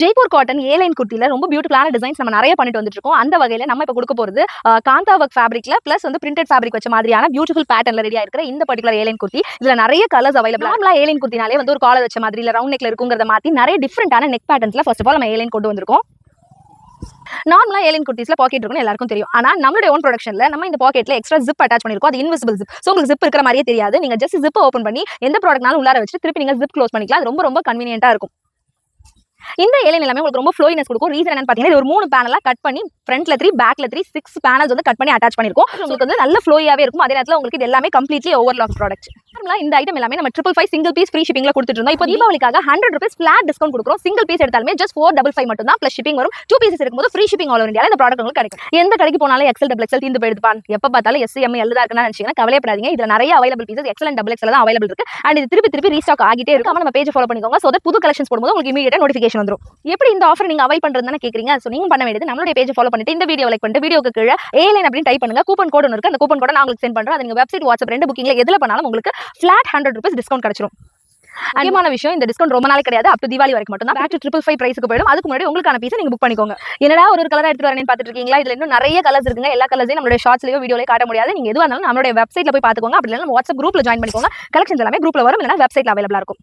Jaipur cotton airline குர்த்தில ரொம்ப பியூட்டிஃபுல்லான designs நம்ம நிறைய பண்ணிட்டு வந்துட்டு இருக்கோம். அந்த வகையில நம்ம இப்ப கொடுக்க போறது காந்தா ஒர்க் ஃபேப்ரிக்ல பிளஸ் வந்து பிரிண்டட் ஃபேப்ரிக் வச்ச மாதிரியான பியூட்டிஃபுல் பேட்டர்ன்ல ரெடியா இருக்கிற இந்த பர்టిక్యులர் ஏலைன் குர்த்தி. இதுல நிறைய கலர்ஸ் அவைலபிள். நார்மலா ஏலைன் குர்த்தினாலே வந்து ஒரு காலர் வச்ச மாதிரி இல்ல ரவுண்ட் நெக்ல இருக்குங்கறத மாத்தி நிறைய டிஃபரெண்டான நெக் பேட்டர்ன்ஸ்ல ஃபர்ஸ்ட் ஆஃப் ஆல் நம்ம ஏலைன் கொண்டு வந்திருக்கோம். நார்மலா ஏலைன் குர்த்திஸ்ல பாக்கெட் இருக்குன்னு எல்லாருக்கும் தெரியும். ஆனா நம்மளுடைய ஓன் ப்ரொடக்ஷன்ல நம்ம இந்த பாக்கெட்ல எக்ஸ்ட்ரா ஜிப் அட்டாச் பண்ணிருக்கோம். அது இன்விசிபிள் ஜிப். சோ உங்களுக்கு ஜிப் இருக்கிற மாதிரியே தெரியாது. நீங்க ஜஸ்ட் ஜிப் ஓபன் பண்ணி எந்த ப்ராடக்ட்னாலும் உள்ளார வச்சு திருப்பி நீங்க ஜிப் க்ளோஸ் பண்ணிக்கலாம். அது ரொம்ப ரொம்ப கன்வீனியன்ட்டா இருக்கும். இந்த ஏலைன் எல்லாமே உங்களுக்கு ரொம்ப ஃப்ளோயினஸ் கொடுக்கும். ரீசன் என்னன்னு பாத்தீங்கன்னா, இது ஒரு 3 பேனலா கட் பண்ணி ஃப்ரண்ட்ல 3 பேக்ல 3 6 பேனல்ஸ் வந்து கட் பண்ணி அட்டாச் பண்ணிருக்கோம். உங்களுக்கு வந்து நல்ல ஃப்ளோயாவே இருக்கும். அதே நேரத்துல உங்களுக்கு இது எல்லாமே கம்ப்ளீட்லி ஓவர்லாக் ப்ராடக்ட். நார்மலா இந்த ஐட்டம் எல்லாமே நம்ம 555 சிங்கிள் பீஸ் ஃப்ரீ ஷிப்பிங்ல கொடுத்துட்டு இருந்தோம். இப்போ தீபாவளிக்காக 100 ரூபீஸ் ஃபிளாட் டிஸ்கவுண்ட் கொடுக்குறோம். சிங்கிள் பீஸ் எடுத்தாலுமே just 455 மட்டும் தான் பிளஸ் ஷிப்பிங் வரும். 2 பீசஸ் இருக்கும்போது ஃப்ரீ ஷிப்பிங் ஆல் ஓவர் இந்தியால இந்த ப்ராடக்ட் உங்களுக்கு கிடைக்கும். எந்த கடைக்கு போனாலும் எக்ஸ்எல் டபுள் எக்ஸ்எல் தீந்து போயிடுது பான். எப்ப பார்த்தாலும் எஸ் எம் எல் தான் இருக்குன்னு நினைச்சீங்கன்னா கவலைப்படாதீங்க. இதுல நிறைய available pieces XL and double XL தான் அவைலபிள் இருக்கு. அண்ட் இது திருப்பி ரீஸ்டாக் ஆகிட்டே இருக்கு. நம்ம பேஜ் ஃபாலோ பண்ணிக்கோங்க. சோ தட் புது கலெக்ஷன்ஸ் போடும்போது உங்களுக்கு இமிடியேட்டா நோட்டிஃபிகேஷன் வந்துரும். எப்படி இந்த ஆஃபர் நீங்க அவைல் பண்றதுன்னு கேக்குறீங்க. சோ நீங்க பண்ண வேண்டியது நம்மளுடைய பேஜ் ஃபாலோ பண்ணிட்டு இந்த வீடியோ லைக் பண்ணிட்டு வீடியோக்கு கீழ ஏலைன் அப்படி டைப் பண்ணுங்க. கூப்பன் கோட் ஒன்னு இருக்கு. அந்த கூப்பன் கோட நான் உங்களுக்கு சென்ட் பண்றேன். அது நீங்க வெப்சைட் வாட்ஸ்அப் ரெண்டு புக்கிங்ல எதுல பண்ணாலும் உங்களுக்கு ஃபிளாட் 100 ரூபீஸ் டிஸ்கவுண்ட் கிடைச்சிரும். முக்கியமான விஷயம் இந்த டிஸ்கவுண்ட் ரொம்ப நாளைக்கு கிடையாது. அப் டு தீபாவளி வரைக்கும் மட்டும் தான். பேக் டு 555 பிரைஸ்க்கு போய்டும். அதுக்கு முன்னாடி உங்களுக்கான பீஸ் நீங்க புக் பண்ணிக்கோங்க. என்னடா ஒரு கலரா எடுத்து வரேன்னு பாத்துட்டு இருக்கீங்களா? இதுல இன்னும் நிறைய கலர்ஸ் இருக்குங்க. எல்லா கலர்ஸையும் நம்மளுடைய ஷார்ட்ஸ்லயோ வீடியோலயோ காட்ட முடியாது. நீங்க எதுவா இருந்தாலும் நம்மளுடைய வெப்சைட்ல போய் பாத்துக்கோங்க. அப்படி இல்லனா வாட்ஸ்அப் குரூப்ல ஜாயின் பண்ணிக்கோங்க. கலெக்ஷன்ஸ் எல்லாமே குரூப்ல வரும். இல்லனா வெப்சைட்ல அவைலபிளா இருக்கும்.